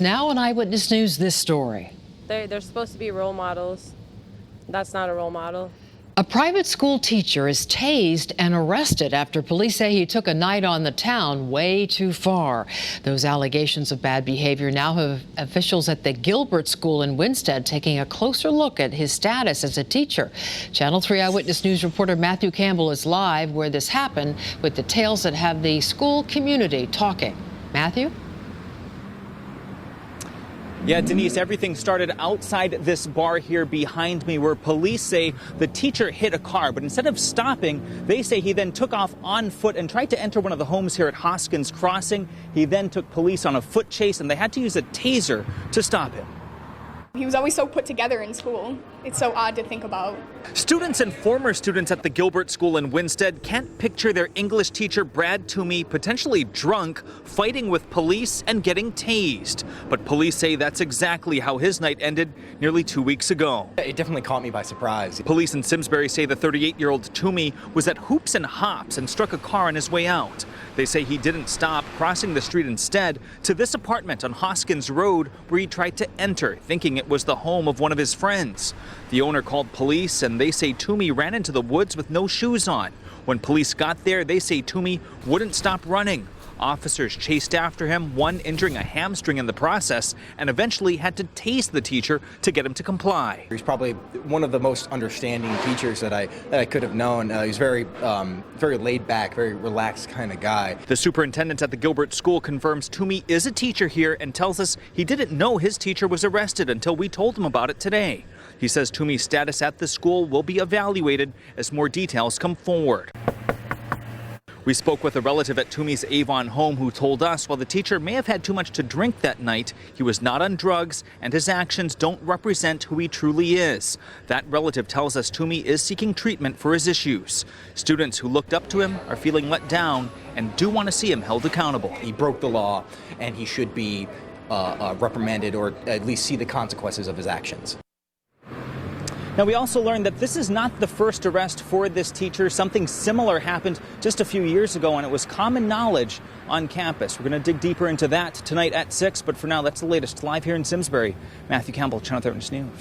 Now on Eyewitness News, this story. They're supposed to be role models. That's not a role model. A private school teacher is tased and arrested after police say he took a night on the town way too far. Those allegations of bad behavior now have officials at the Gilbert School in Winstead taking a closer look at his status as a teacher. Channel 3 Eyewitness News reporter Matthew Campbell is live where this happened with details that have the school community talking. Matthew? Yeah, Denise, everything started outside this bar here behind me where police say the teacher hit a car, but instead of stopping, they say he then took off on foot and tried to enter one of the homes here at Hoskins Crossing. He then took police on a foot chase and they had to use a taser to stop him. He was always so put together in school. It's so odd to think about. Students and former students at the Gilbert School in Winstead can't picture their English teacher, Brad Toomey, potentially drunk, fighting with police and getting tased. But police say that's exactly how his night ended nearly 2 weeks ago. It definitely caught me by surprise. Police in Simsbury say the 38-year-old Toomey was at Hoops and Hops and struck a car on his way out. They say he didn't stop, crossing the street instead to this apartment on Hoskins Road where he tried to enter, thinking it was the home of one of his friends. The owner called police and they say Toomey ran into the woods with no shoes on. When police got there, they say Toomey wouldn't stop running. Officers chased after him, one injuring a hamstring in the process, and eventually had to tase the teacher to get him to comply. He's probably one of the most understanding teachers that I could have known. He's very laid back, very relaxed kind of guy. The superintendent at the Gilbert School confirms Toomey is a teacher here and tells us he didn't know his teacher was arrested until we told him about it today. He says Toomey's status at the school will be evaluated as more details come forward. We spoke with a relative at Toomey's Avon home who told us while the teacher may have had too much to drink that night, he was not on drugs and his actions don't represent who he truly is. That relative tells us Toomey is seeking treatment for his issues. Students who looked up to him are feeling let down and do want to see him held accountable. He broke the law and he should be reprimanded or at least see the consequences of his actions. Now, we also learned that this is not the first arrest for this teacher. Something similar happened just a few years ago, and it was common knowledge on campus. We're going to dig deeper into that tonight at 6, but for now, that's the latest. Live here in Simsbury, Matthew Campbell, Channel 13 News.